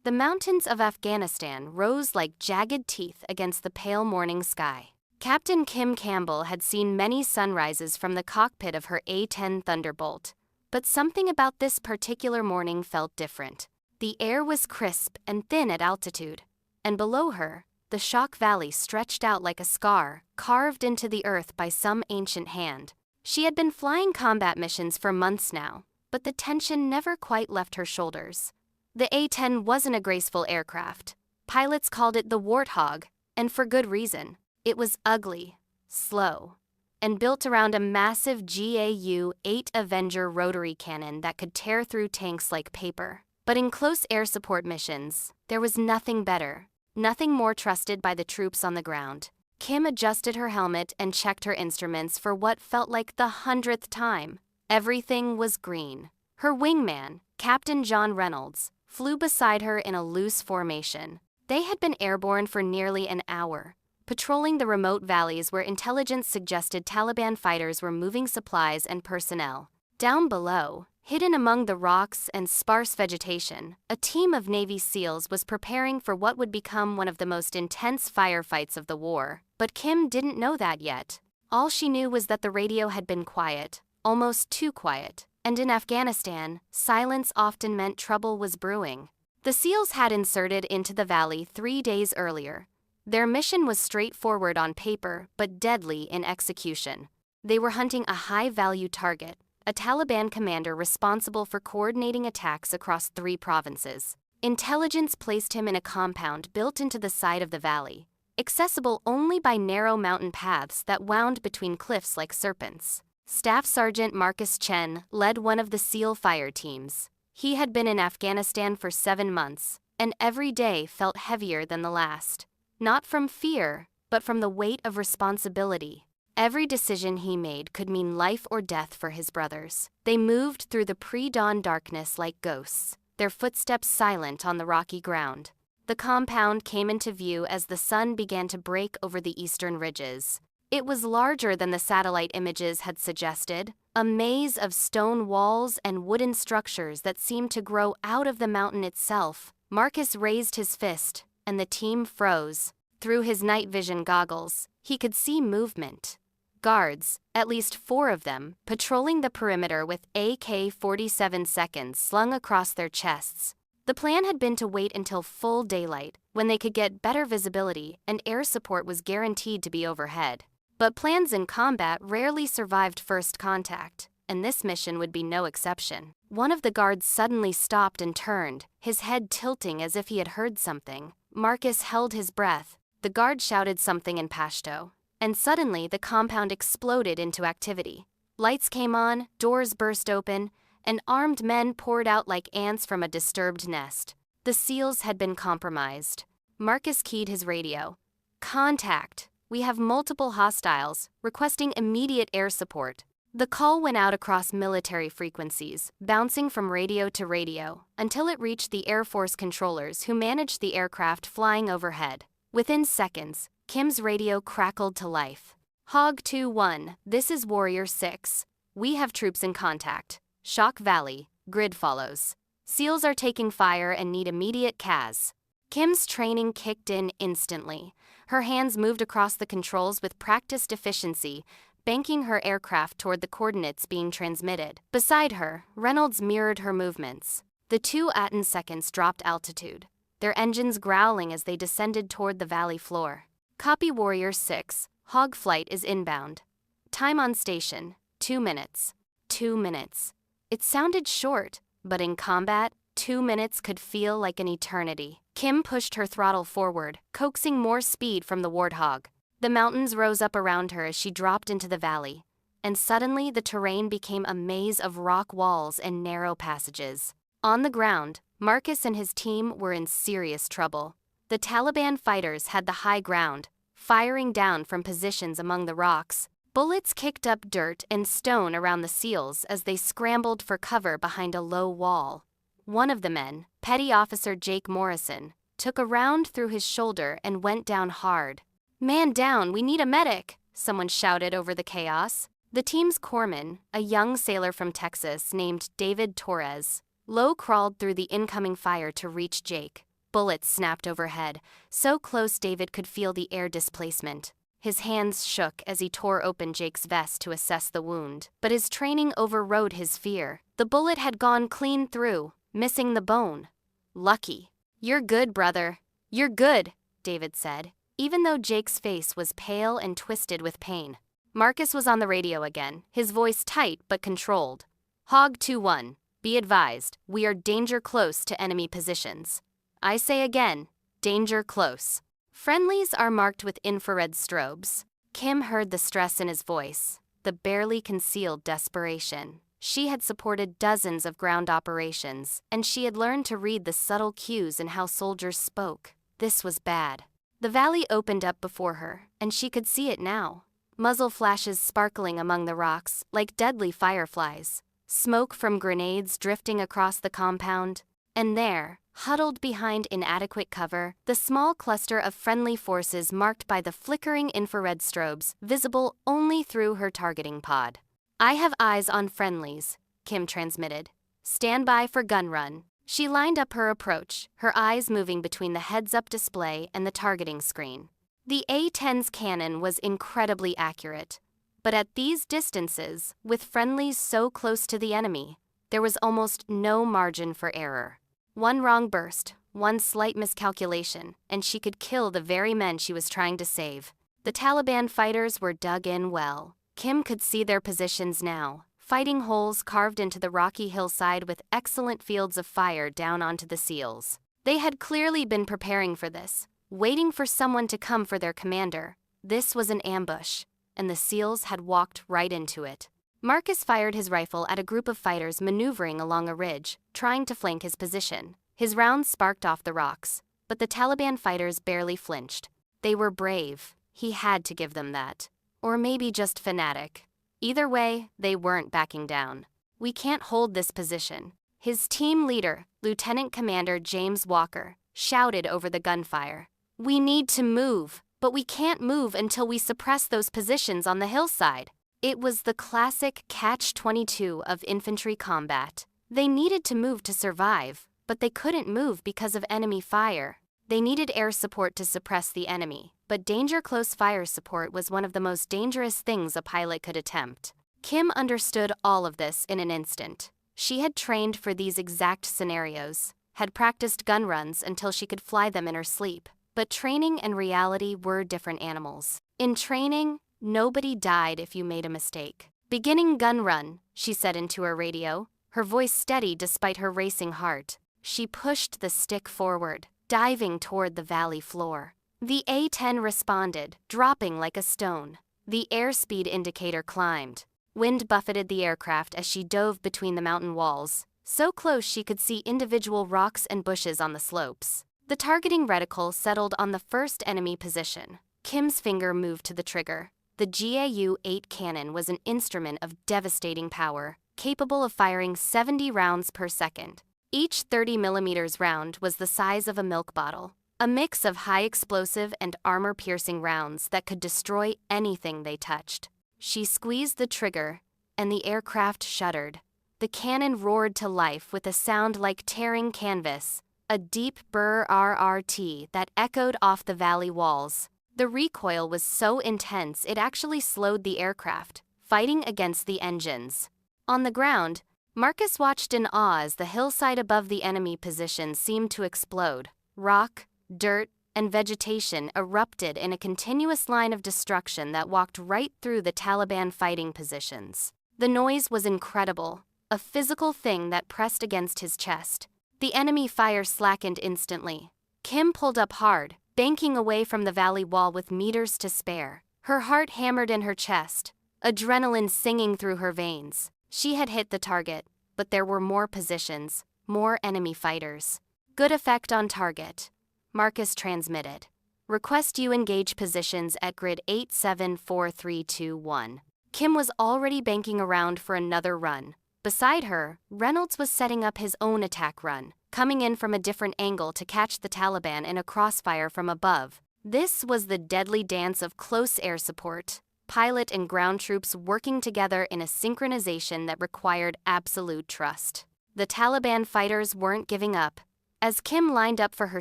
The mountains of Afghanistan rose like jagged teeth against the pale morning sky. Captain Kim Campbell had seen many sunrises from the cockpit of her A-10 Thunderbolt, but something about this particular morning felt different. The air was crisp and thin at altitude, and below her, the Shock Valley stretched out like a scar carved into the earth by some ancient hand. She had been flying combat missions for months now, but the tension never quite left her shoulders. The A-10 wasn't a graceful aircraft. Pilots called it the Warthog, and for good reason. It was ugly, slow, and built around a massive GAU-8 Avenger rotary cannon that could tear through tanks like paper. But in close air support missions, there was nothing better, nothing more trusted by the troops on the ground. Kim adjusted her helmet and checked her instruments for what felt like the 100th time. Everything was green. Her wingman, Captain John Reynolds, flew beside her in a loose formation. They had been airborne for nearly an hour, patrolling the remote valleys where intelligence suggested Taliban fighters were moving supplies and personnel. Down below, hidden among the rocks and sparse vegetation, a team of Navy SEALs was preparing for what would become one of the most intense firefights of the war. But Kim didn't know that yet. All she knew was that the radio had been quiet, almost too quiet. And in Afghanistan, silence often meant trouble was brewing. The SEALs had inserted into the valley 3 days earlier. Their mission was straightforward on paper, but deadly in execution. They were hunting a high-value target, a Taliban commander responsible for coordinating attacks across 3 provinces. Intelligence placed him in a compound built into the side of the valley, accessible only by narrow mountain paths that wound between cliffs like serpents. Staff Sergeant Marcus Chen led one of the SEAL fire teams. He had been in Afghanistan for 7 months, and every day felt heavier than the last. Not from fear, but from the weight of responsibility. Every decision he made could mean life or death for his brothers. They moved through the pre-dawn darkness like ghosts, their footsteps silent on the rocky ground. The compound came into view as the sun began to break over the eastern ridges. It was larger than the satellite images had suggested, a maze of stone walls and wooden structures that seemed to grow out of the mountain itself. Marcus raised his fist, and the team froze. Through his night vision goggles, he could see movement. Guards, at least 4 of them, patrolling the perimeter with AK-47 seconds slung across their chests. The plan had been to wait until full daylight, when they could get better visibility and air support was guaranteed to be overhead. But plans in combat rarely survived first contact, and this mission would be no exception. One of the guards suddenly stopped and turned, his head tilting as if he had heard something. Marcus held his breath. The guard shouted something in Pashto, and suddenly the compound exploded into activity. Lights came on, doors burst open, and armed men poured out like ants from a disturbed nest. The SEALs had been compromised. Marcus keyed his radio. "Contact. We have multiple hostiles, requesting immediate air support." The call went out across military frequencies, bouncing from radio to radio, until it reached the Air Force controllers who managed the aircraft flying overhead. Within seconds, Kim's radio crackled to life. "Hog 2-1, this is Warrior 6. We have troops in contact. Shock Valley, grid follows. SEALs are taking fire and need immediate CAS." Kim's training kicked in instantly. Her hands moved across the controls with practiced efficiency, banking her aircraft toward the coordinates being transmitted. Beside her, Reynolds mirrored her movements. The 2 A-10 seconds dropped altitude, their engines growling as they descended toward the valley floor. "Copy Warrior 6, Hog flight is inbound. Time on station, 2 minutes. 2 minutes. It sounded short, but in combat, 2 minutes could feel like an eternity. Kim pushed her throttle forward, coaxing more speed from the Warthog. The mountains rose up around her as she dropped into the valley, and suddenly the terrain became a maze of rock walls and narrow passages. On the ground, Marcus and his team were in serious trouble. The Taliban fighters had the high ground, firing down from positions among the rocks. Bullets kicked up dirt and stone around the SEALs as they scrambled for cover behind a low wall. One of the men, Petty Officer Jake Morrison, took a round through his shoulder and went down hard. "Man down, we need a medic," someone shouted over the chaos. The team's corpsman, a young sailor from Texas named David Torres, low-crawled through the incoming fire to reach Jake. bullets snapped overhead, so close David could feel the air displacement. His hands shook as he tore open Jake's vest to assess the wound, but his training overrode his fear. The bullet had gone clean through, missing the bone. Lucky. "You're good, brother. You're good," David said, even though Jake's face was pale and twisted with pain. Marcus was on the radio again, his voice tight but controlled. "Hog 2-1, be advised, we are danger close to enemy positions. I say again, danger close. Friendlies are marked with infrared strobes." Kim heard the stress in his voice, the barely concealed desperation. She had supported dozens of ground operations, and she had learned to read the subtle cues in how soldiers spoke. This was bad. The valley opened up before her, and she could see it now. Muzzle flashes sparkling among the rocks like deadly fireflies. Smoke from grenades drifting across the compound. And there, huddled behind inadequate cover, the small cluster of friendly forces marked by the flickering infrared strobes, visible only through her targeting pod. "I have eyes on friendlies," Kim transmitted. "Stand by for gun run." She lined up her approach, her eyes moving between the heads-up display and the targeting screen. The A-10's cannon was incredibly accurate, but at these distances, with friendlies so close to the enemy, there was almost no margin for error. One wrong burst, one slight miscalculation, and she could kill the very men she was trying to save. The Taliban fighters were dug in well. Kim could see their positions now, fighting holes carved into the rocky hillside with excellent fields of fire down onto the SEALs. They had clearly been preparing for this, waiting for someone to come for their commander. This was an ambush, and the SEALs had walked right into it. Marcus fired his rifle at a group of fighters maneuvering along a ridge, trying to flank his position. His rounds sparked off the rocks, but the Taliban fighters barely flinched. They were brave. He had to give them that. Or maybe just fanatic. Either way, they weren't backing down. "We can't hold this position," his team leader, Lieutenant Commander James Walker, shouted over the gunfire. "We need to move, but we can't move until we suppress those positions on the hillside." It was the classic catch-22 of infantry combat. They needed to move to survive, but they couldn't move because of enemy fire. They needed air support to suppress the enemy, but danger-close fire support was one of the most dangerous things a pilot could attempt. Kim understood all of this in an instant. She had trained for these exact scenarios, had practiced gun runs until she could fly them in her sleep, but training and reality were different animals. In training, nobody died if you made a mistake. "Beginning gun run," she said into her radio, her voice steady despite her racing heart. She pushed the stick forward, diving toward the valley floor. The A-10 responded, dropping like a stone. The airspeed indicator climbed. Wind buffeted the aircraft as she dove between the mountain walls, so close she could see individual rocks and bushes on the slopes. The targeting reticle settled on the first enemy position. Kim's finger moved to the trigger. The GAU-8 cannon was an instrument of devastating power, capable of firing 70 rounds per second. Each 30mm round was the size of a milk bottle, a mix of high-explosive and armor-piercing rounds that could destroy anything they touched. She squeezed the trigger, and the aircraft shuddered. The cannon roared to life with a sound like tearing canvas, a deep brrrrt that echoed off the valley walls. The recoil was so intense it actually slowed the aircraft, fighting against the engines. On the ground, Marcus watched in awe as the hillside above the enemy position seemed to explode. Rock, dirt, and vegetation erupted in a continuous line of destruction that walked right through the Taliban fighting positions. The noise was incredible, a physical thing that pressed against his chest. The enemy fire slackened instantly. Kim pulled up hard, banking away from the valley wall with meters to spare. Her heart hammered in her chest, adrenaline singing through her veins. She had hit the target, but there were more positions, more enemy fighters. "Good effect on target," Marcus transmitted. "Request you engage positions at grid 874321. Kim was already banking around for another run. Beside her, Reynolds was setting up his own attack run, coming in from a different angle to catch the Taliban in a crossfire from above. This was the deadly dance of close air support, pilot and ground troops working together in a synchronization that required absolute trust. The Taliban fighters weren't giving up. As Kim lined up for her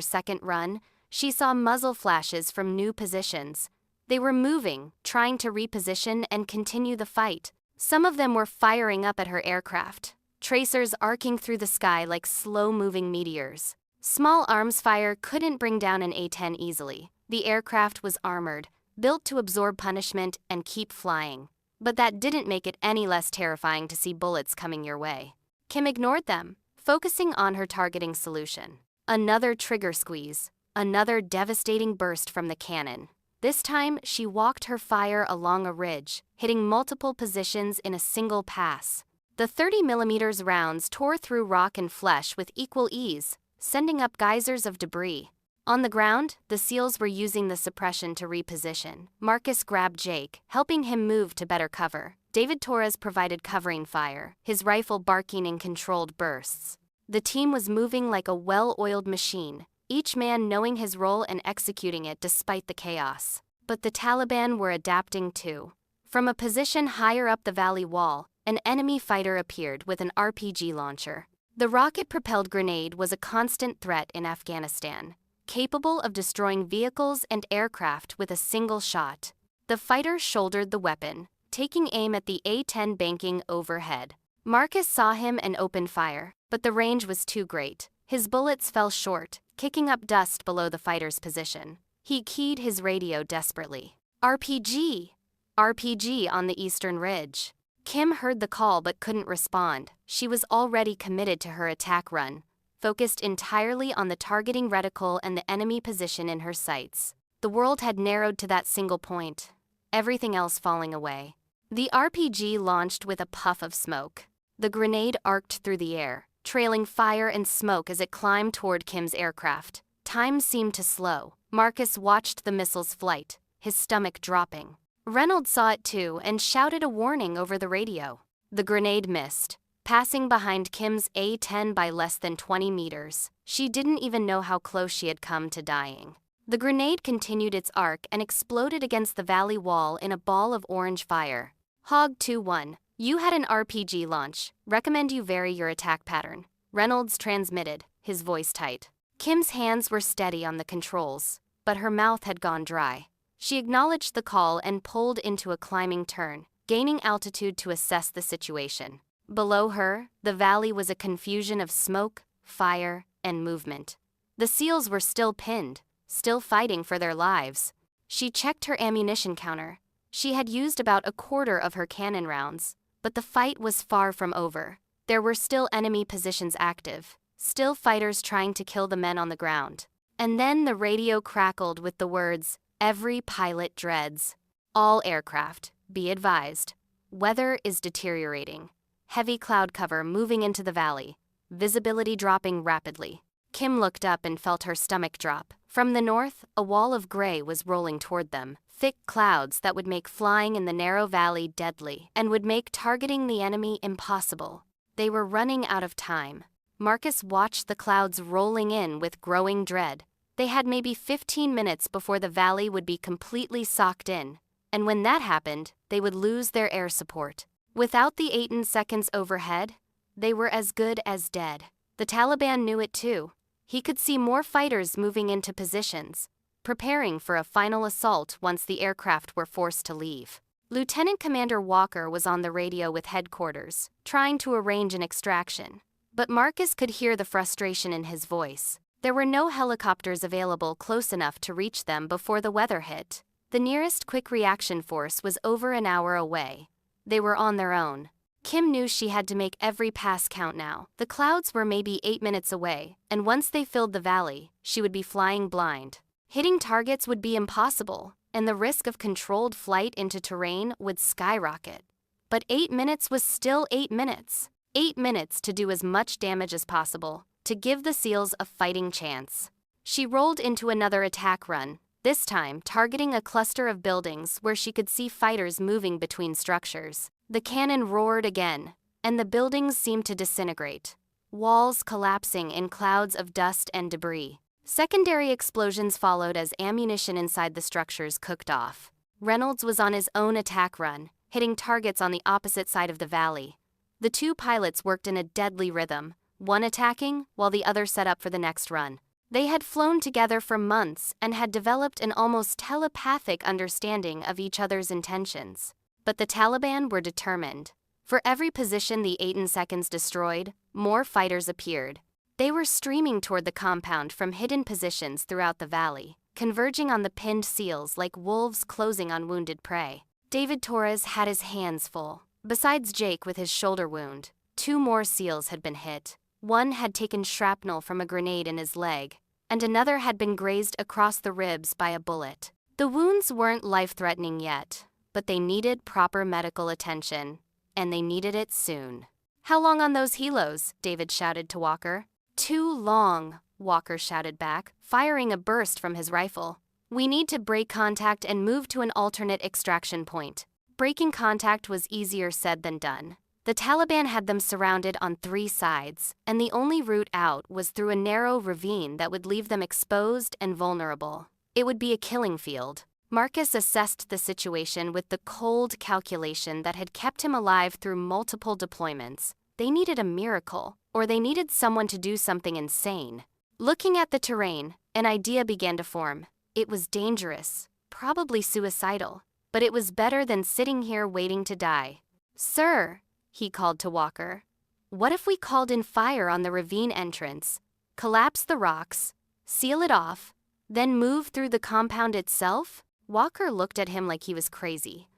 second run, she saw muzzle flashes from new positions. They were moving, trying to reposition and continue the fight. Some of them were firing up at her aircraft, tracers arcing through the sky like slow-moving meteors. Small arms fire couldn't bring down an A-10 easily. The aircraft was armored, built to absorb punishment and keep flying. But that didn't make it any less terrifying to see bullets coming your way. Kim ignored them, focusing on her targeting solution. Another trigger squeeze, another devastating burst from the cannon. This time, she walked her fire along a ridge, hitting multiple positions in a single pass. The 30mm rounds tore through rock and flesh with equal ease, sending up geysers of debris. On the ground, the SEALs were using the suppression to reposition. Marcus grabbed Jake, helping him move to better cover. David Torres provided covering fire, his rifle barking in controlled bursts. The team was moving like a well-oiled machine, each man knowing his role and executing it despite the chaos. But the Taliban were adapting too. From a position higher up the valley wall, an enemy fighter appeared with an RPG launcher. The rocket-propelled grenade was a constant threat in Afghanistan, capable of destroying vehicles and aircraft with a single shot. The fighter shouldered the weapon, taking aim at the A-10 banking overhead. Marcus saw him and opened fire, but the range was too great. His bullets fell short, kicking up dust below the fighter's position. He keyed his radio desperately. RPG! RPG on the eastern ridge. Kim heard the call but couldn't respond. She was already committed to her attack run, focused entirely on the targeting reticle and the enemy position in her sights. The world had narrowed to that single point, everything else falling away. The RPG launched with a puff of smoke. The grenade arced through the air, trailing fire and smoke as it climbed toward Kim's aircraft. Time seemed to slow. Marcus watched the missile's flight, his stomach dropping. Reynolds saw it too and shouted a warning over the radio. The grenade missed, passing behind Kim's A-10 by less than 20 meters. She didn't even know how close she had come to dying. The grenade continued its arc and exploded against the valley wall in a ball of orange fire. Hog 2-1, you had an RPG launch. Recommend you vary your attack pattern. Reynolds transmitted, his voice tight. Kim's hands were steady on the controls, but her mouth had gone dry. She acknowledged the call and pulled into a climbing turn, gaining altitude to assess the situation. Below her, the valley was a confusion of smoke, fire, and movement. The SEALs were still pinned, still fighting for their lives. She checked her ammunition counter. She had used about a quarter of her cannon rounds, but the fight was far from over. There were still enemy positions active, still fighters trying to kill the men on the ground. And then the radio crackled with the words, "Every pilot dreads. All aircraft, be advised. Weather is deteriorating. Heavy cloud cover moving into the valley. Visibility dropping rapidly." Kim looked up and felt her stomach drop. From the north, a wall of gray was rolling toward them. Thick clouds that would make flying in the narrow valley deadly and would make targeting the enemy impossible. They were running out of time. Marcus watched the clouds rolling in with growing dread. They had maybe 15 minutes before the valley would be completely socked in, and when that happened, they would lose their air support. Without the 18 seconds overhead, they were as good as dead. The Taliban knew it too. He could see more fighters moving into positions, preparing for a final assault once the aircraft were forced to leave. Lieutenant Commander Walker was on the radio with headquarters, trying to arrange an extraction. But Marcus could hear the frustration in his voice. There were no helicopters available close enough to reach them before the weather hit. The nearest quick reaction force was over an hour away. They were on their own. Kim knew she had to make every pass count now. The clouds were maybe 8 minutes away, and once they filled the valley, she would be flying blind. Hitting targets would be impossible, and the risk of controlled flight into terrain would skyrocket. But 8 minutes was still 8 minutes. 8 minutes to do as much damage as possible, to give the SEALs a fighting chance. She rolled into another attack run, this time targeting a cluster of buildings where she could see fighters moving between structures. The cannon roared again, and the buildings seemed to disintegrate, walls collapsing in clouds of dust and debris. Secondary explosions followed as ammunition inside the structures cooked off. Reynolds was on his own attack run, hitting targets on the opposite side of the valley. The two pilots worked in a deadly rhythm, one attacking while the other set up for the next run. They had flown together for months and had developed an almost telepathic understanding of each other's intentions. But the Taliban were determined. For every position the A-10 seconds destroyed, more fighters appeared. They were streaming toward the compound from hidden positions throughout the valley, converging on the pinned SEALs like wolves closing on wounded prey. David Torres had his hands full. Besides Jake with his shoulder wound, 2 more SEALs had been hit. One had taken shrapnel from a grenade in his leg, and another had been grazed across the ribs by a bullet. The wounds weren't life-threatening yet, but they needed proper medical attention, and they needed it soon. "How long on those helos?" David shouted to Walker. "Too long," Walker shouted back, firing a burst from his rifle. "We need to break contact and move to an alternate extraction point." Breaking contact was easier said than done. The Taliban had them surrounded on 3 sides, and the only route out was through a narrow ravine that would leave them exposed and vulnerable. It would be a killing field. Marcus assessed the situation with the cold calculation that had kept him alive through multiple deployments. They needed a miracle, or they needed someone to do something insane. Looking at the terrain, an idea began to form. It was dangerous, probably suicidal, but it was better than sitting here waiting to die. "Sir," he called to Walker, "what if we called in fire on the ravine entrance, collapse the rocks, seal it off, then move through the compound itself?" Walker looked at him like he was crazy.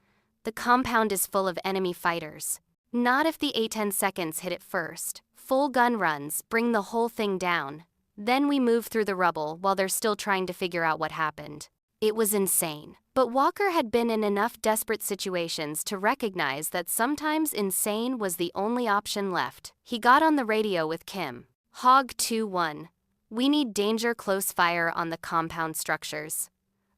"The compound is full of enemy fighters. Not if the A-10 seconds hit it first. Full gun runs, bring the whole thing down. Then we move through the rubble while they're still trying to figure out what happened." It was insane. But Walker had been in enough desperate situations to recognize that sometimes insane was the only option left. He got on the radio with Kim. "Hog 2-1. We need danger close fire on the compound structures.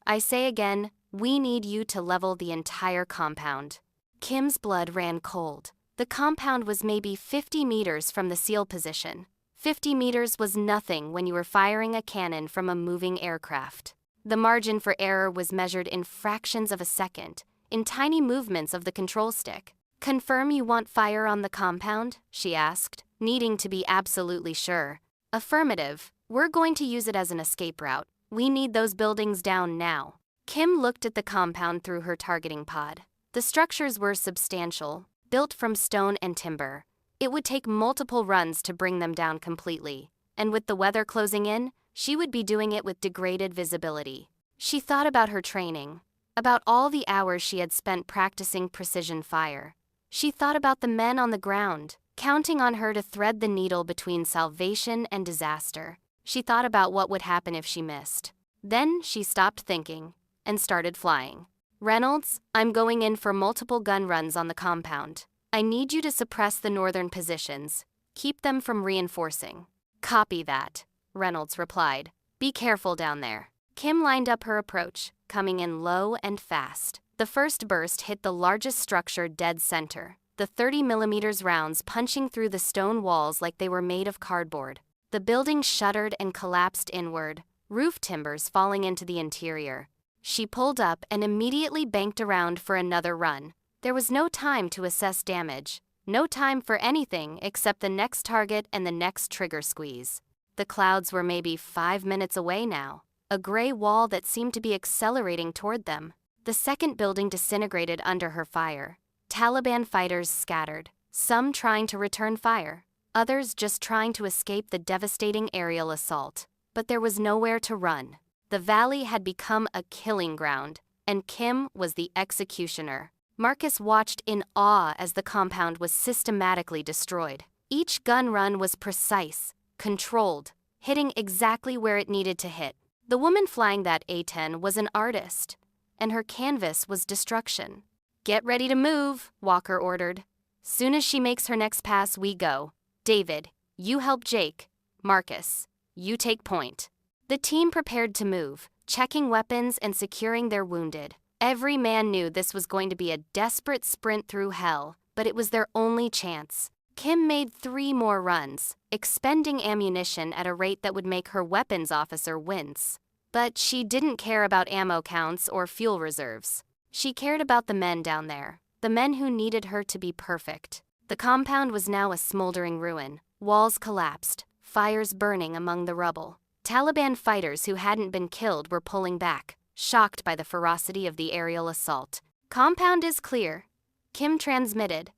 I say again, we need you to level the entire compound." Kim's blood ran cold. The compound was maybe 50 meters from the SEAL position. 50 meters was nothing when you were firing a cannon from a moving aircraft. The margin for error was measured in fractions of a second, in tiny movements of the control stick. "Confirm you want fire on the compound?" she asked, needing to be absolutely sure. "Affirmative. We're going to use it as an escape route. We need those buildings down now." Kim looked at the compound through her targeting pod. The structures were substantial, built from stone and timber. It would take multiple runs to bring them down completely, and with the weather closing in, she would be doing it with degraded visibility. She thought about her training, about all the hours she had spent practicing precision fire. She thought about the men on the ground, counting on her to thread the needle between salvation and disaster. She thought about what would happen if she missed. Then she stopped thinking and started flying. "Reynolds, I'm going in for multiple gun runs on the compound. I need you to suppress the northern positions. Keep them from reinforcing." "Copy that," Reynolds replied. "Be careful down there." Kim lined up her approach, coming in low and fast. The first burst hit the largest structure dead center, the 30mm rounds punching through the stone walls like they were made of cardboard. The building shuddered and collapsed inward, roof timbers falling into the interior. She pulled up and immediately banked around for another run. There was no time to assess damage, no time for anything except the next target and the next trigger squeeze. The clouds were maybe 5 minutes away now, a gray wall that seemed to be accelerating toward them. The second building disintegrated under her fire. Taliban fighters scattered, some trying to return fire, others just trying to escape the devastating aerial assault. But there was nowhere to run. The valley had become a killing ground, and Kim was the executioner. Marcus watched in awe as the compound was systematically destroyed. Each gun run was precise, controlled, hitting exactly where it needed to hit. The woman flying that A-10 was an artist, and her canvas was destruction. "Get ready to move," Walker ordered. "Soon as she makes her next pass, we go. David, you help Jake. Marcus, you take point." The team prepared to move, checking weapons and securing their wounded. Every man knew this was going to be a desperate sprint through hell, but it was their only chance. Kim made 3 more runs, expending ammunition at a rate that would make her weapons officer wince. But she didn't care about ammo counts or fuel reserves. She cared about the men down there, the men who needed her to be perfect. The compound was now a smoldering ruin, Walls collapsed, fires burning among the rubble. Taliban fighters who hadn't been killed were pulling back, shocked by the ferocity of the aerial assault. "Compound is clear," Kim transmitted.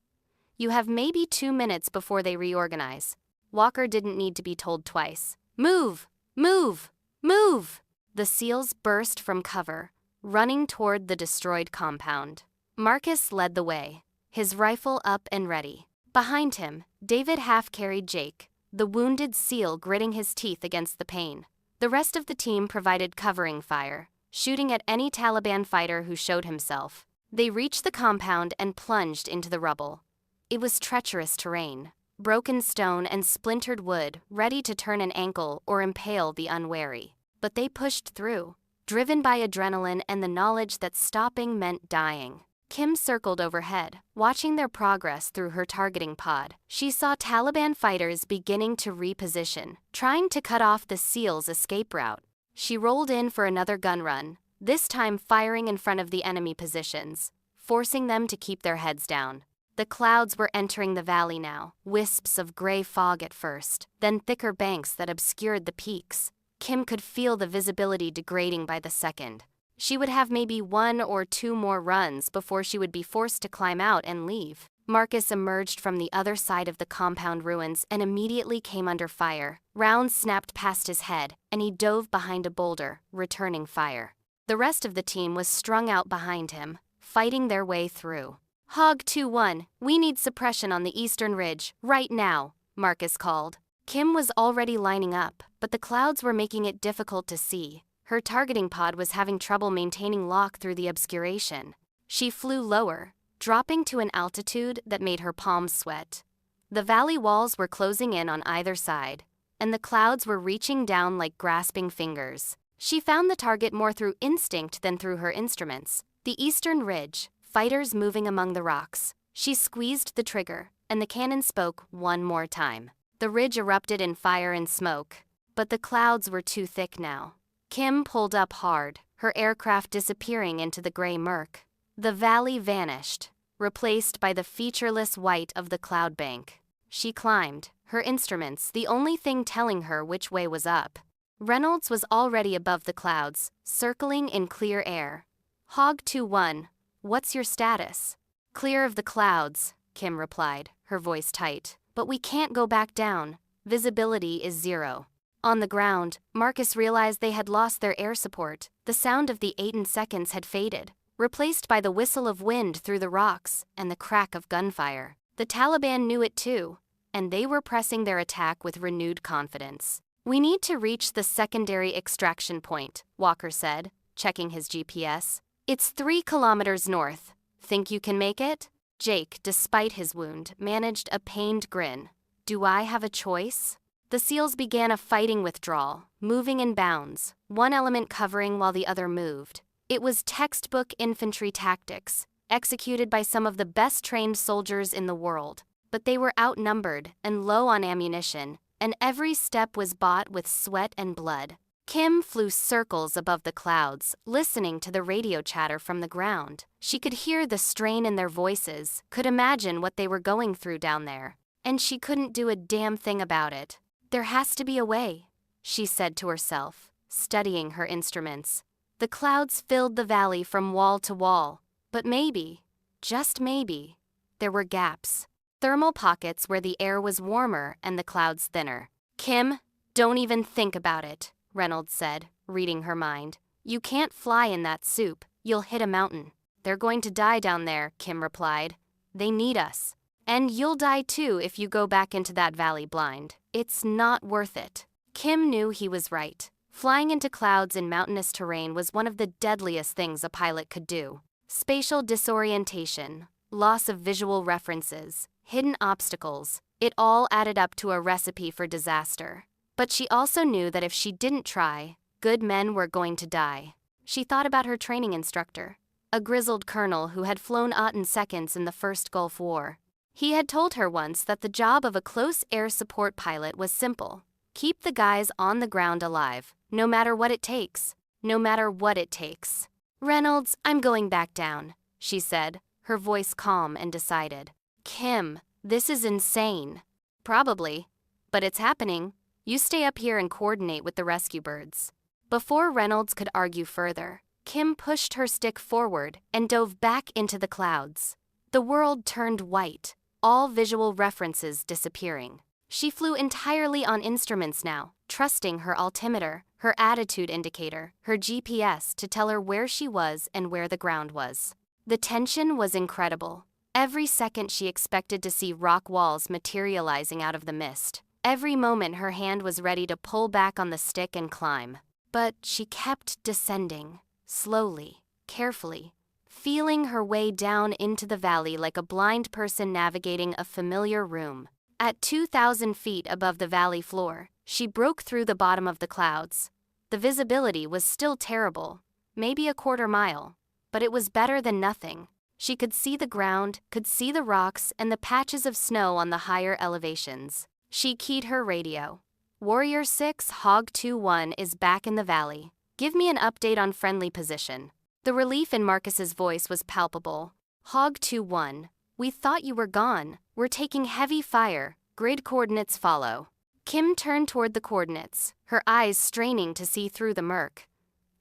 "You have maybe 2 minutes before they reorganize." Walker didn't need to be told twice. "Move! Move! Move!" The SEALs burst from cover, running toward the destroyed compound. Marcus led the way, his rifle up and ready. Behind him, David half-carried Jake, the wounded SEAL gritting his teeth against the pain. The rest of the team provided covering fire, shooting at any Taliban fighter who showed himself. They reached the compound and plunged into the rubble. It was treacherous terrain, broken stone and splintered wood, ready to turn an ankle or impale the unwary. But they pushed through, driven by adrenaline and the knowledge that stopping meant dying. Kim circled overhead, watching their progress through her targeting pod. She saw Taliban fighters beginning to reposition, trying to cut off the SEALs' escape route. She rolled in for another gun run, this time firing in front of the enemy positions, forcing them to keep their heads down. The clouds were entering the valley now, wisps of gray fog at first, then thicker banks that obscured the peaks. Kim could feel the visibility degrading by the second. She would have maybe 1 or 2 more runs before she would be forced to climb out and leave. Marcus emerged from the other side of the compound ruins and immediately came under fire. Rounds snapped past his head, and he dove behind a boulder, returning fire. The rest of the team was strung out behind him, fighting their way through. "Hog 2-1, we need suppression on the eastern ridge, right now," Marcus called. Kim was already lining up, but the clouds were making it difficult to see. Her targeting pod was having trouble maintaining lock through the obscuration. She flew lower, dropping to an altitude that made her palms sweat. The valley walls were closing in on either side, and the clouds were reaching down like grasping fingers. She found the target more through instinct than through her instruments. The eastern ridge, fighters moving among the rocks. She squeezed the trigger, and the cannon spoke one more time. The ridge erupted in fire and smoke, but the clouds were too thick now. Kim pulled up hard, her aircraft disappearing into the gray murk. The valley vanished, replaced by the featureless white of the cloud bank. She climbed, her instruments the only thing telling her which way was up. Reynolds was already above the clouds, circling in clear air. "Hog 2-1, what's your status?" "Clear of the clouds," Kim replied, her voice tight. "But we can't go back down. Visibility is 0. On the ground, Marcus realized they had lost their air support. The sound of the A-10 seconds had faded, replaced by the whistle of wind through the rocks and the crack of gunfire. The Taliban knew it too, and they were pressing their attack with renewed confidence. "We need to reach the secondary extraction point," Walker said, checking his GPS. "It's 3 kilometers north. Think you can make it?" Jake, despite his wound, managed a pained grin. "Do I have a choice?" The SEALs began a fighting withdrawal, moving in bounds, one element covering while the other moved. It was textbook infantry tactics, executed by some of the best-trained soldiers in the world. But they were outnumbered and low on ammunition, and every step was bought with sweat and blood. Kim flew circles above the clouds, listening to the radio chatter from the ground. She could hear the strain in their voices, could imagine what they were going through down there. And she couldn't do a damn thing about it. "There has to be a way," she said to herself, studying her instruments. The clouds filled the valley from wall to wall, but maybe, just maybe, there were gaps. Thermal pockets where the air was warmer and the clouds thinner. "Kim, don't even think about it," Reynolds said, reading her mind. "You can't fly in that soup, you'll hit a mountain." "They're going to die down there," Kim replied. "They need us. And you'll die too if you go back into that valley blind. It's not worth it." Kim knew he was right. Flying into clouds in mountainous terrain was one of the deadliest things a pilot could do. Spatial disorientation, loss of visual references, hidden obstacles, it all added up to a recipe for disaster. But she also knew that if she didn't try, good men were going to die. She thought about her training instructor, a grizzled colonel who had flown A-10 seconds in the First Gulf War. He had told her once that the job of a close air support pilot was simple. Keep the guys on the ground alive, no matter what it takes. No matter what it takes. "Reynolds, I'm going back down," she said, her voice calm and decided. "Kim, this is insane." "Probably. But it's happening. You stay up here and coordinate with the rescue birds. Before Reynolds could argue further, Kim pushed her stick forward and dove back into the clouds. The world turned white, all visual references disappearing. She flew entirely on instruments now, trusting her altimeter, her attitude indicator, her GPS to tell her where she was and where the ground was. The tension was incredible. Every second she expected to see rock walls materializing out of the mist. Every moment her hand was ready to pull back on the stick and climb. But she kept descending, slowly, carefully, feeling her way down into the valley like a blind person navigating a familiar room. At 2,000 feet above the valley floor, she broke through the bottom of the clouds. The visibility was still terrible, maybe a quarter mile, but it was better than nothing. She could see the ground, could see the rocks and the patches of snow on the higher elevations. She keyed her radio. Warrior 6 Hog 2-1 is back in the valley. Give me an update on friendly position. The relief in Marcus's voice was palpable. Hog 2-1, we thought you were gone. We're taking heavy fire. Grid coordinates follow. Kim turned toward the coordinates, her eyes straining to see through the murk.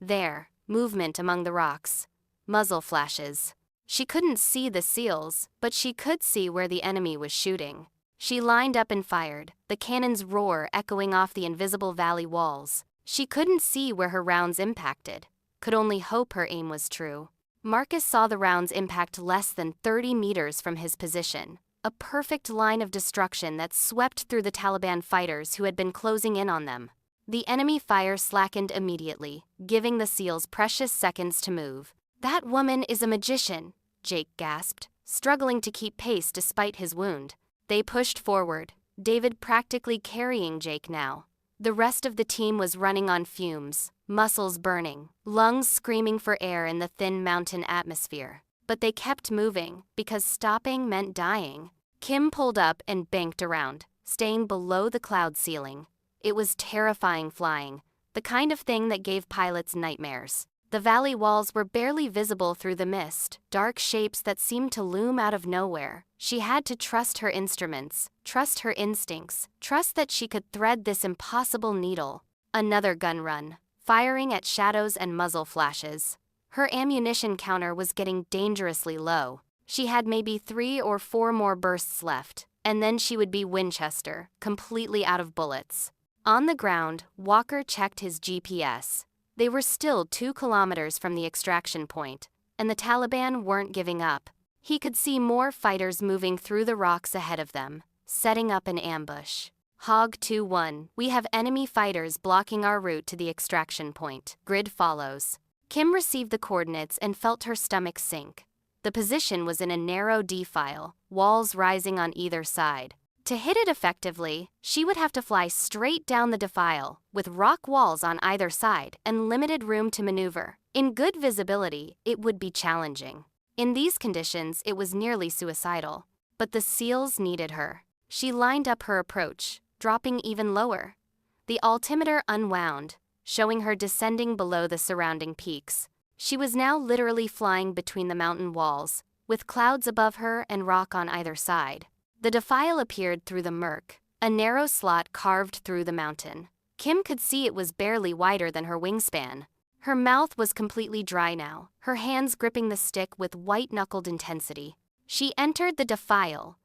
There, movement among the rocks. Muzzle flashes. She couldn't see the seals, but she could see where the enemy was shooting. She lined up and fired, the cannon's roar echoing off the invisible valley walls. She couldn't see where her rounds impacted, could only hope her aim was true. Marcus saw the rounds impact less than 30 meters from his position, a perfect line of destruction that swept through the Taliban fighters who had been closing in on them. The enemy fire slackened immediately, giving the SEALs precious seconds to move. That woman is a magician, Jake gasped, struggling to keep pace despite his wound. They pushed forward, David practically carrying Jake now. The rest of the team was running on fumes, muscles burning, lungs screaming for air in the thin mountain atmosphere. But they kept moving, because stopping meant dying. Kim pulled up and banked around, staying below the cloud ceiling. It was terrifying flying, the kind of thing that gave pilots nightmares. The valley walls were barely visible through the mist, dark shapes that seemed to loom out of nowhere. She had to trust her instruments, trust her instincts, trust that she could thread this impossible needle. Another gun run, firing at shadows and muzzle flashes. Her ammunition counter was getting dangerously low. She had maybe 3 or 4 more bursts left, and then she would be Winchester, completely out of bullets. On the ground, Walker checked his GPS. They were still 2 kilometers from the extraction point, and the Taliban weren't giving up. He could see more fighters moving through the rocks ahead of them, setting up an ambush. Hog 2-1, we have enemy fighters blocking our route to the extraction point. Grid follows. Kim received the coordinates and felt her stomach sink. The position was in a narrow defile, walls rising on either side. To hit it effectively, she would have to fly straight down the defile, with rock walls on either side and limited room to maneuver. In good visibility, it would be challenging. In these conditions, it was nearly suicidal. But the SEALs needed her. She lined up her approach, dropping even lower. The altimeter unwound, showing her descending below the surrounding peaks. She was now literally flying between the mountain walls, with clouds above her and rock on either side. The defile appeared through the murk, a narrow slot carved through the mountain. Kim could see it was barely wider than her wingspan. Her mouth was completely dry now, her hands gripping the stick with white-knuckled intensity. She entered the defile,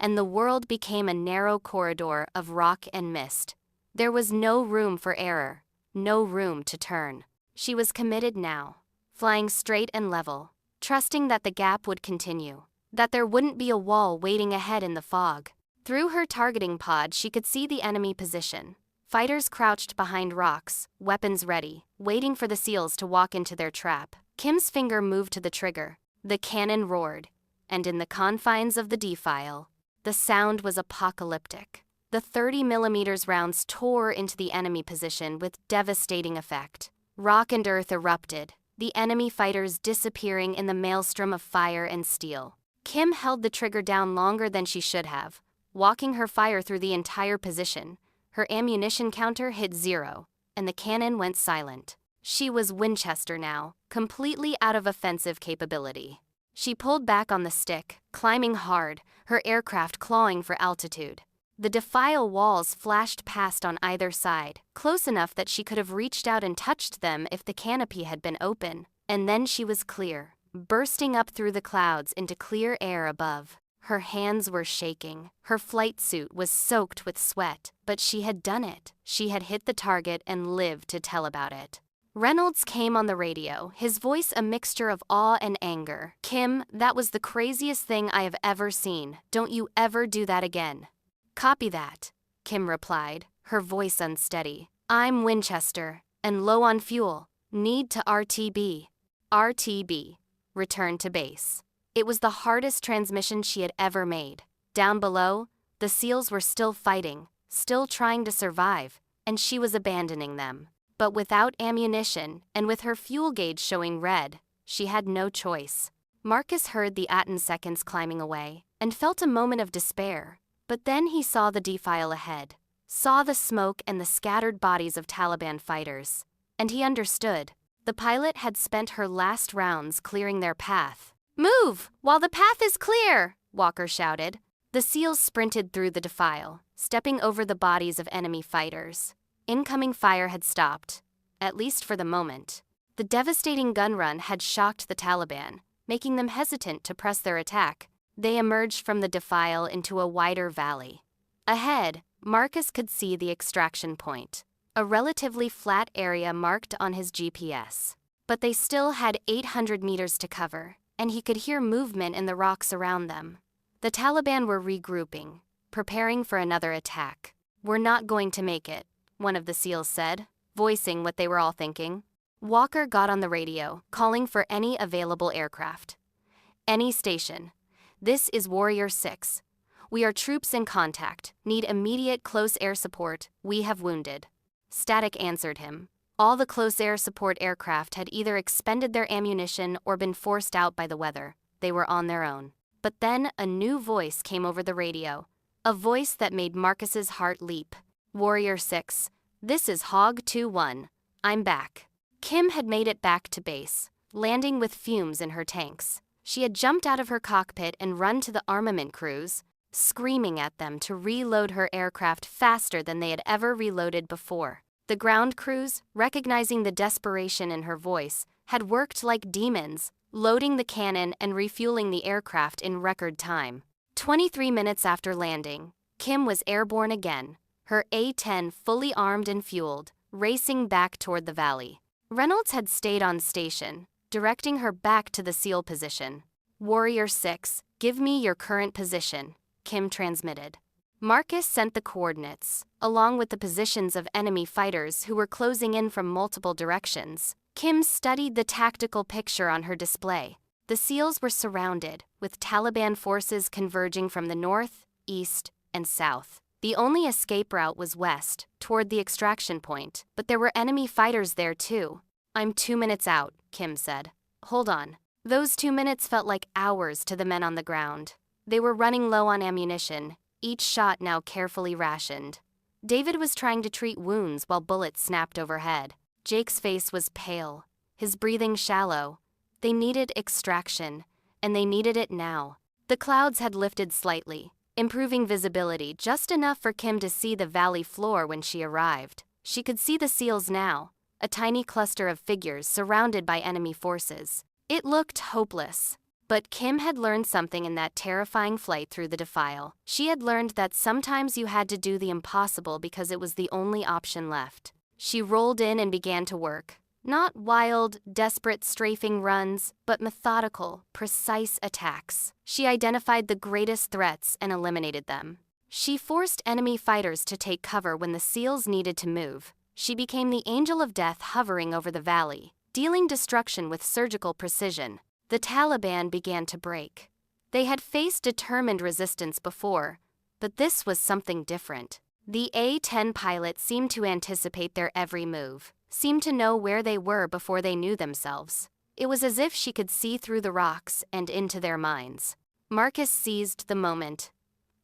and the world became a narrow corridor of rock and mist. There was no room for error, no room to turn. She was committed now, flying straight and level, trusting that the gap would continue, that there wouldn't be a wall waiting ahead in the fog. Through her targeting pod, she could see the enemy position. Fighters crouched behind rocks, weapons ready, waiting for the SEALs to walk into their trap. Kim's finger moved to the trigger. The cannon roared, and in the confines of the defile, the sound was apocalyptic. The 30mm rounds tore into the enemy position with devastating effect. Rock and earth erupted, the enemy fighters disappearing in the maelstrom of fire and steel. Kim held the trigger down longer than she should have, walking her fire through the entire position. Her ammunition counter hit 0, and the cannon went silent. She was Winchester now, completely out of offensive capability. She pulled back on the stick, climbing hard, her aircraft clawing for altitude. The defile walls flashed past on either side, close enough that she could have reached out and touched them if the canopy had been open. And then she was clear, bursting up through the clouds into clear air above. Her hands were shaking. Her flight suit was soaked with sweat, but she had done it. She had hit the target and lived to tell about it. Reynolds came on the radio, his voice a mixture of awe and anger. "Kim, that was the craziest thing I have ever seen. Don't you ever do that again." "Copy that," Kim replied, her voice unsteady. "I'm Winchester, and low on fuel. Need to RTB." RTB, return to base. It was the hardest transmission she had ever made. Down below, the SEALs were still fighting, still trying to survive, and she was abandoning them. But without ammunition, and with her fuel gauge showing red, she had no choice. Marcus heard the A-10 seconds climbing away, and felt a moment of despair. But then he saw the defile ahead, saw the smoke and the scattered bodies of Taliban fighters. And he understood. The pilot had spent her last rounds clearing their path. "Move, while the path is clear!" Walker shouted. The SEALs sprinted through the defile, stepping over the bodies of enemy fighters. Incoming fire had stopped, at least for the moment. The devastating gun run had shocked the Taliban, making them hesitant to press their attack. They emerged from the defile into a wider valley. Ahead, Marcus could see the extraction point, a relatively flat area marked on his GPS. But they still had 800 meters to cover, and he could hear movement in the rocks around them. The Taliban were regrouping, preparing for another attack. "We're not going to make it," one of the SEALs said, voicing what they were all thinking. Walker got on the radio, calling for any available aircraft. "Any station. This is Warrior 6. We are troops in contact, need immediate close air support, we have wounded." Static answered him. All the close air support aircraft had either expended their ammunition or been forced out by the weather. They were on their own. But then a new voice came over the radio, a voice that made Marcus's heart leap. "Warrior 6, this is Hog 2-1. I'm back." Kim had made it back to base, landing with fumes in her tanks. She had jumped out of her cockpit and run to the armament crews, screaming at them to reload her aircraft faster than they had ever reloaded before. The ground crews, recognizing the desperation in her voice, had worked like demons, loading the cannon and refueling the aircraft in record time. 23 minutes after landing, Kim was airborne again, her A-10 fully armed and fueled, racing back toward the valley. Reynolds had stayed on station, directing her back to the SEAL position. "Warrior 6, give me your current position," Kim transmitted. Marcus sent the coordinates, along with the positions of enemy fighters who were closing in from multiple directions. Kim studied the tactical picture on her display. The SEALs were surrounded, with Taliban forces converging from the north, east, and south. The only escape route was west, toward the extraction point, but there were enemy fighters there too. "I'm 2 minutes out," Kim said. "Hold on." Those 2 minutes felt like hours to the men on the ground. They were running low on ammunition, each shot now carefully rationed. David was trying to treat wounds while bullets snapped overhead. Jake's face was pale, his breathing shallow. They needed extraction, and they needed it now. The clouds had lifted slightly, improving visibility just enough for Kim to see the valley floor when she arrived. She could see the SEALs now, a tiny cluster of figures surrounded by enemy forces. It looked hopeless. But Kim had learned something in that terrifying flight through the defile. She had learned that sometimes you had to do the impossible because it was the only option left. She rolled in and began to work. Not wild, desperate strafing runs, but methodical, precise attacks. She identified the greatest threats and eliminated them. She forced enemy fighters to take cover when the SEALs needed to move. She became the angel of death hovering over the valley, dealing destruction with surgical precision. The Taliban began to break. They had faced determined resistance before, but this was something different. The A-10 pilot seemed to anticipate their every move, seemed to know where they were before they knew themselves. It was as if she could see through the rocks and into their minds. Marcus seized the moment.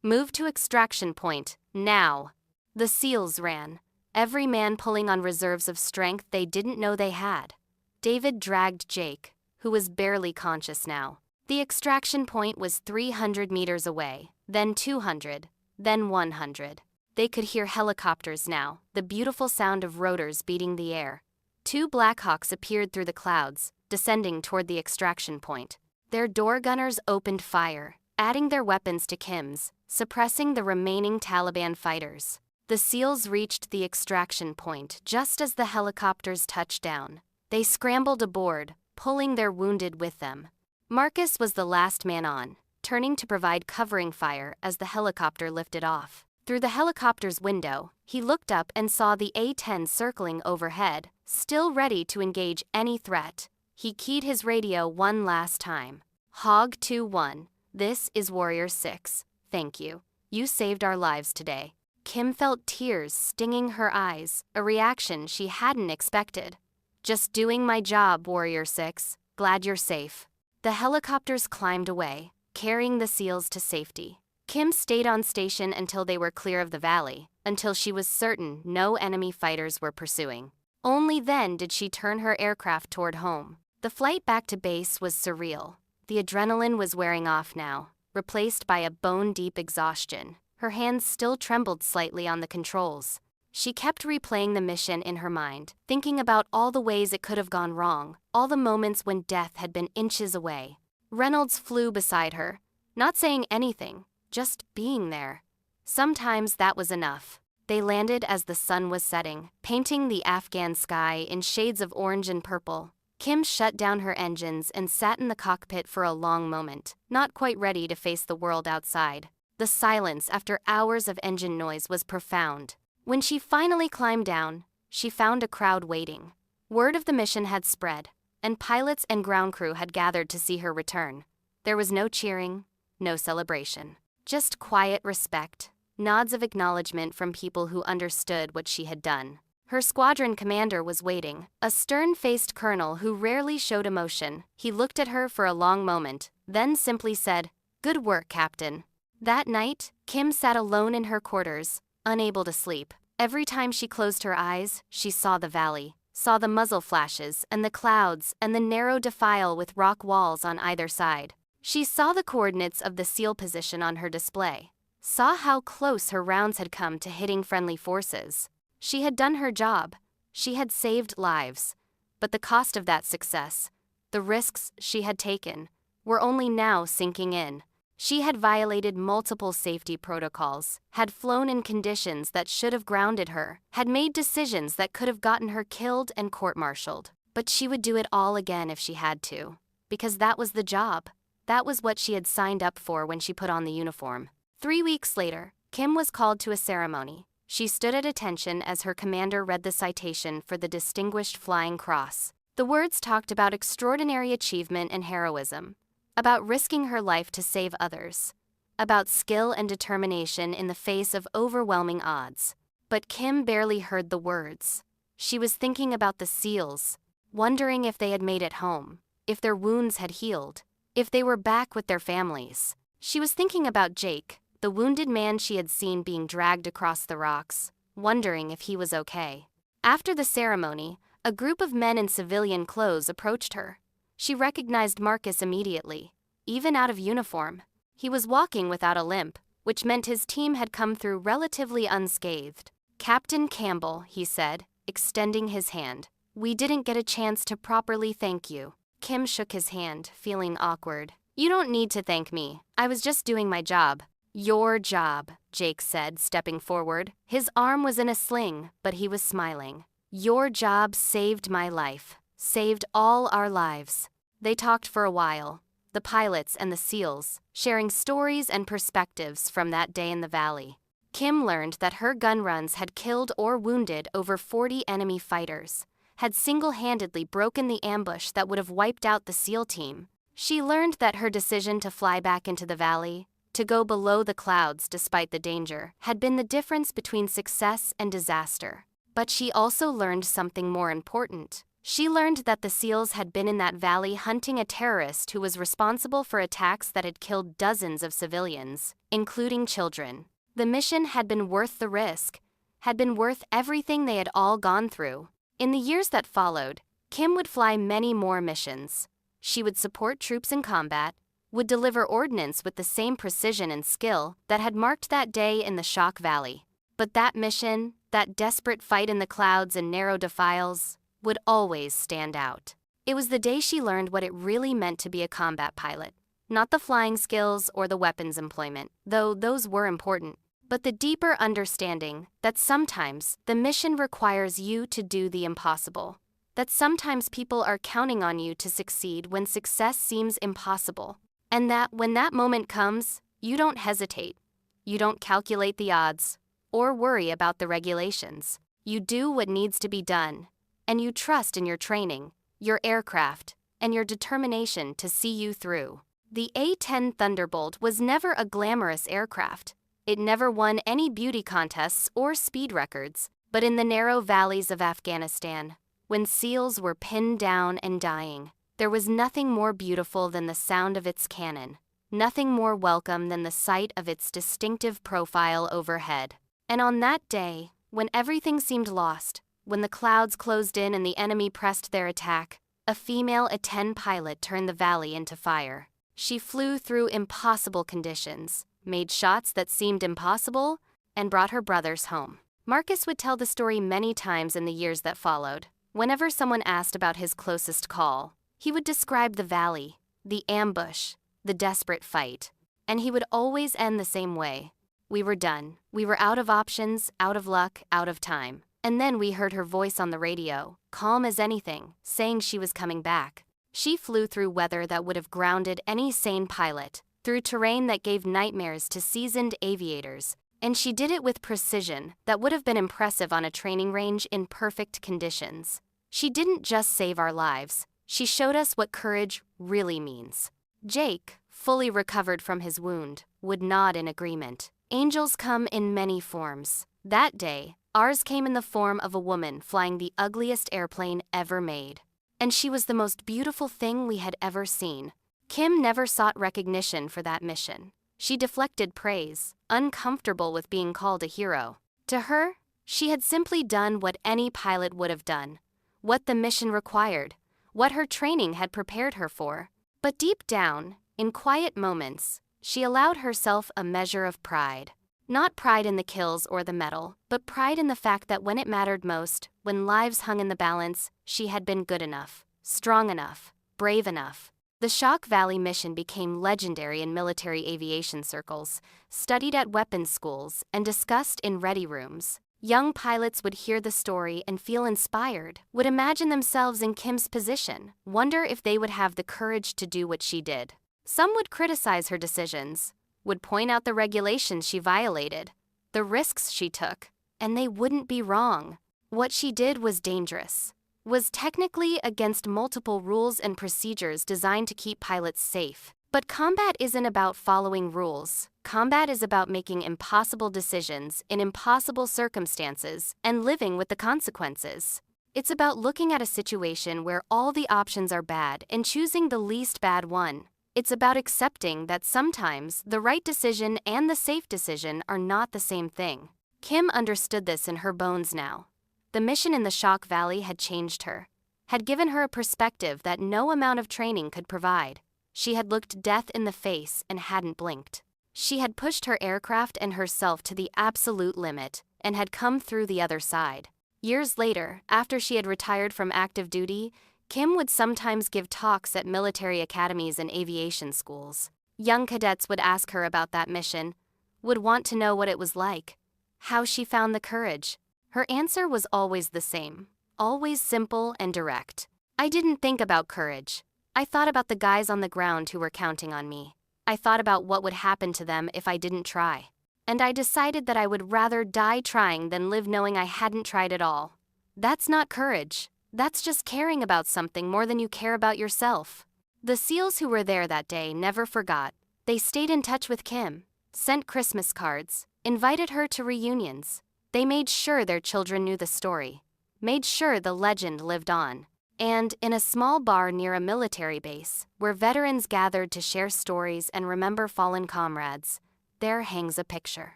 "Move to extraction point, now." The SEALs ran, every man pulling on reserves of strength they didn't know they had. David dragged Jake, who was barely conscious now. The extraction point was 300 meters away, then 200, then 100. They could hear helicopters now, the beautiful sound of rotors beating the air. 2 Blackhawks appeared through the clouds, descending toward the extraction point. Their door gunners opened fire, adding their weapons to Kim's, suppressing the remaining Taliban fighters. The SEALs reached the extraction point just as the helicopters touched down. They scrambled aboard, pulling their wounded with them. Marcus was the last man on, turning to provide covering fire as the helicopter lifted off. Through the helicopter's window, he looked up and saw the A-10 circling overhead, still ready to engage any threat. He keyed his radio one last time. Hog 2-1, this is Warrior 6. Thank you. You saved our lives today. Kim felt tears stinging her eyes, a reaction she hadn't expected. Just doing my job, Warrior 6. Glad you're safe. The helicopters climbed away, carrying the SEALs to safety. Kim stayed on station until they were clear of the valley, until she was certain no enemy fighters were pursuing. Only then did she turn her aircraft toward home. The flight back to base was surreal. The adrenaline was wearing off now, replaced by a bone-deep exhaustion. Her hands still trembled slightly on the controls. She kept replaying the mission in her mind, thinking about all the ways it could have gone wrong, all the moments when death had been inches away. Reynolds flew beside her, not saying anything, just being there. Sometimes that was enough. They landed as the sun was setting, painting the Afghan sky in shades of orange and purple. Kim shut down her engines and sat in the cockpit for a long moment, not quite ready to face the world outside. The silence after hours of engine noise was profound. When she finally climbed down, she found a crowd waiting. Word of the mission had spread, and pilots and ground crew had gathered to see her return. There was no cheering, no celebration. Just quiet respect, nods of acknowledgement from people who understood what she had done. Her squadron commander was waiting, a stern-faced colonel who rarely showed emotion. He looked at her for a long moment, then simply said, "Good work, Captain." That night, Kim sat alone in her quarters, unable to sleep. Every time she closed her eyes, she saw the valley, saw the muzzle flashes and the clouds and the narrow defile with rock walls on either side. She saw the coordinates of the SEAL position on her display, saw how close her rounds had come to hitting friendly forces. She had done her job. She had saved lives. But the cost of that success, the risks she had taken, were only now sinking in. She had violated multiple safety protocols, had flown in conditions that should have grounded her, had made decisions that could have gotten her killed and court-martialed. But she would do it all again if she had to, because that was the job. That was what she had signed up for when she put on the uniform. 3 weeks later, Kim was called to a ceremony. She stood at attention as her commander read the citation for the Distinguished Flying Cross. The words talked about extraordinary achievement and heroism, about risking her life to save others, about skill and determination in the face of overwhelming odds. But Kim barely heard the words. She was thinking about the SEALs, wondering if they had made it home, if their wounds had healed, if they were back with their families. She was thinking about Jake, the wounded man she had seen being dragged across the rocks, wondering if he was okay. After the ceremony, a group of men in civilian clothes approached her. She recognized Marcus immediately, even out of uniform. He was walking without a limp, which meant his team had come through relatively unscathed. "Captain Campbell," he said, extending his hand. "We didn't get a chance to properly thank you." Kim shook his hand, feeling awkward. "You don't need to thank me. I was just doing my job." "Your job," Jake said, stepping forward. His arm was in a sling, but he was smiling. "Your job saved my life, saved all our lives." They talked for a while, the pilots and the SEALs, sharing stories and perspectives from that day in the valley. Kim learned that her gun runs had killed or wounded over 40 enemy fighters, had single-handedly broken the ambush that would have wiped out the SEAL team. She learned that her decision to fly back into the valley, to go below the clouds despite the danger, had been the difference between success and disaster. But she also learned something more important. She learned that the SEALs had been in that valley hunting a terrorist who was responsible for attacks that had killed dozens of civilians, including children. The mission had been worth the risk, had been worth everything they had all gone through. In the years that followed, Kim would fly many more missions. She would support troops in combat, would deliver ordnance with the same precision and skill that had marked that day in the Shock Valley. But that mission, that desperate fight in the clouds and narrow defiles, would always stand out. It was the day she learned what it really meant to be a combat pilot. Not the flying skills or the weapons employment, though those were important, but the deeper understanding that sometimes the mission requires you to do the impossible. That sometimes people are counting on you to succeed when success seems impossible. And that when that moment comes, you don't hesitate. You don't calculate the odds or worry about the regulations. You do what needs to be done, and you trust in your training, your aircraft, and your determination to see you through. The A-10 Thunderbolt was never a glamorous aircraft. It never won any beauty contests or speed records, but in the narrow valleys of Afghanistan, when SEALs were pinned down and dying, there was nothing more beautiful than the sound of its cannon, nothing more welcome than the sight of its distinctive profile overhead. And on that day, when everything seemed lost, when the clouds closed in and the enemy pressed their attack, a female A-10 pilot turned the valley into fire. She flew through impossible conditions, made shots that seemed impossible, and brought her brothers home. Marcus would tell the story many times in the years that followed. Whenever someone asked about his closest call, he would describe the valley, the ambush, the desperate fight, and he would always end the same way. We were done. We were out of options, out of luck, out of time. And then we heard her voice on the radio, calm as anything, saying she was coming back. She flew through weather that would have grounded any sane pilot, through terrain that gave nightmares to seasoned aviators, and she did it with precision that would have been impressive on a training range in perfect conditions. She didn't just save our lives, she showed us what courage really means. Jake, fully recovered from his wound, would nod in agreement. Angels come in many forms. That day, ours came in the form of a woman flying the ugliest airplane ever made. And she was the most beautiful thing we had ever seen. Kim never sought recognition for that mission. She deflected praise, uncomfortable with being called a hero. To her, she had simply done what any pilot would have done, what the mission required, what her training had prepared her for. But deep down, in quiet moments, she allowed herself a measure of pride. Not pride in the kills or the medal, but pride in the fact that when it mattered most, when lives hung in the balance, she had been good enough, strong enough, brave enough. The Shock Valley mission became legendary in military aviation circles, studied at weapons schools, and discussed in ready rooms. Young pilots would hear the story and feel inspired, would imagine themselves in Kim's position, wonder if they would have the courage to do what she did. Some would criticize her decisions, would point out the regulations she violated, the risks she took, and they wouldn't be wrong. What she did was dangerous, was technically against multiple rules and procedures designed to keep pilots safe. But combat isn't about following rules. Combat is about making impossible decisions in impossible circumstances and living with the consequences. It's about looking at a situation where all the options are bad and choosing the least bad one. It's about accepting that sometimes the right decision and the safe decision are not the same thing. Kim understood this in her bones now. The mission in the Shock Valley had changed her, had given her a perspective that no amount of training could provide. She had looked death in the face and hadn't blinked. She had pushed her aircraft and herself to the absolute limit and had come through the other side. Years later, after she had retired from active duty, Kim would sometimes give talks at military academies and aviation schools. Young cadets would ask her about that mission, would want to know what it was like, how she found the courage. Her answer was always the same, always simple and direct. I didn't think about courage. I thought about the guys on the ground who were counting on me. I thought about what would happen to them if I didn't try. And I decided that I would rather die trying than live knowing I hadn't tried at all. That's not courage. That's just caring about something more than you care about yourself. The SEALs who were there that day never forgot. They stayed in touch with Kim, sent Christmas cards, invited her to reunions. They made sure their children knew the story, made sure the legend lived on. And in a small bar near a military base, where veterans gathered to share stories and remember fallen comrades, there hangs a picture.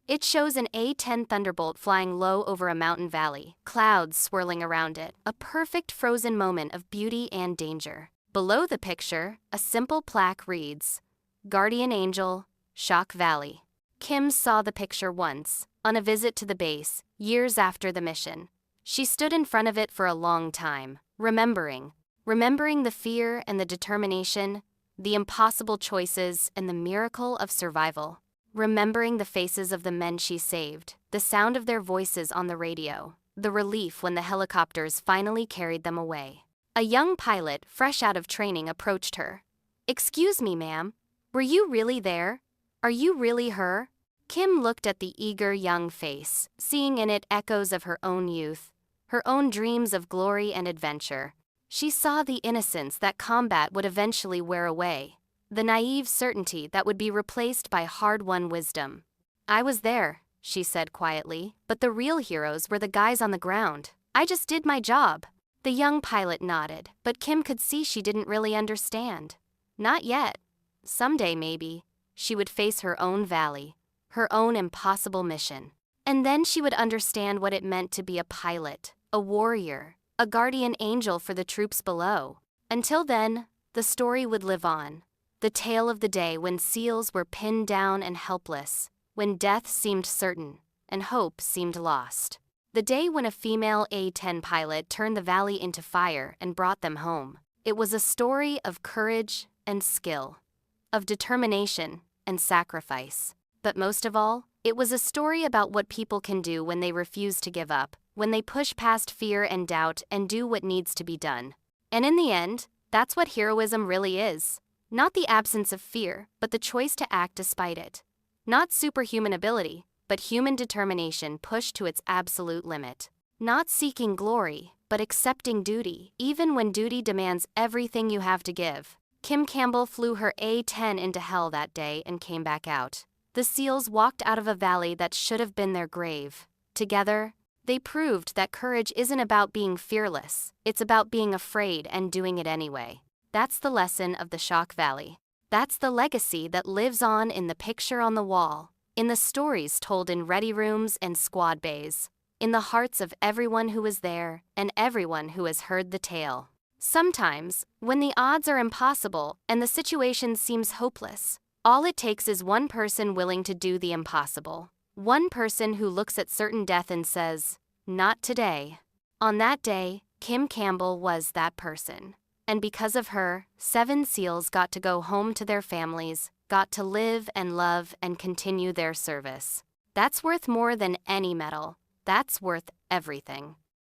It shows an A-10 Thunderbolt flying low over a mountain valley, clouds swirling around it, a perfect frozen moment of beauty and danger. Below the picture, a simple plaque reads, Guardian Angel, Shock Valley. Kim saw the picture once, on a visit to the base, years after the mission. She stood in front of it for a long time, remembering the fear and the determination, the impossible choices and the miracle of survival. Remembering the faces of the men she saved, the sound of their voices on the radio, the relief when the helicopters finally carried them away. A young pilot, fresh out of training, approached her. "Excuse me, ma'am. Were you really there? Are you really her?" Kim looked at the eager young face, seeing in it echoes of her own youth, her own dreams of glory and adventure. She saw the innocence that combat would eventually wear away, the naive certainty that would be replaced by hard-won wisdom. "I was there," she said quietly, "but the real heroes were the guys on the ground. I just did my job." The young pilot nodded, but Kim could see she didn't really understand. Not yet. Someday, maybe, she would face her own valley, her own impossible mission. And then she would understand what it meant to be a pilot, a warrior, a guardian angel for the troops below. Until then, the story would live on. The tale of the day when SEALs were pinned down and helpless, when death seemed certain and hope seemed lost. The day when a female A-10 pilot turned the valley into fire and brought them home. It was a story of courage and skill, of determination and sacrifice. But most of all, it was a story about what people can do when they refuse to give up, when they push past fear and doubt and do what needs to be done. And in the end, that's what heroism really is. Not the absence of fear, but the choice to act despite it. Not superhuman ability, but human determination pushed to its absolute limit. Not seeking glory, but accepting duty, even when duty demands everything you have to give. Kim Campbell flew her A-10 into hell that day and came back out. The SEALs walked out of a valley that should have been their grave. Together, they proved that courage isn't about being fearless, it's about being afraid and doing it anyway. That's the lesson of the Shock Valley. That's the legacy that lives on in the picture on the wall, in the stories told in ready rooms and squad bays, in the hearts of everyone who was there and everyone who has heard the tale. Sometimes, when the odds are impossible and the situation seems hopeless, all it takes is one person willing to do the impossible. One person who looks at certain death and says, "Not today." On that day, Kim Campbell was that person. And because of her, 7 SEALs got to go home to their families, got to live and love and continue their service. That's worth more than any medal. That's worth everything.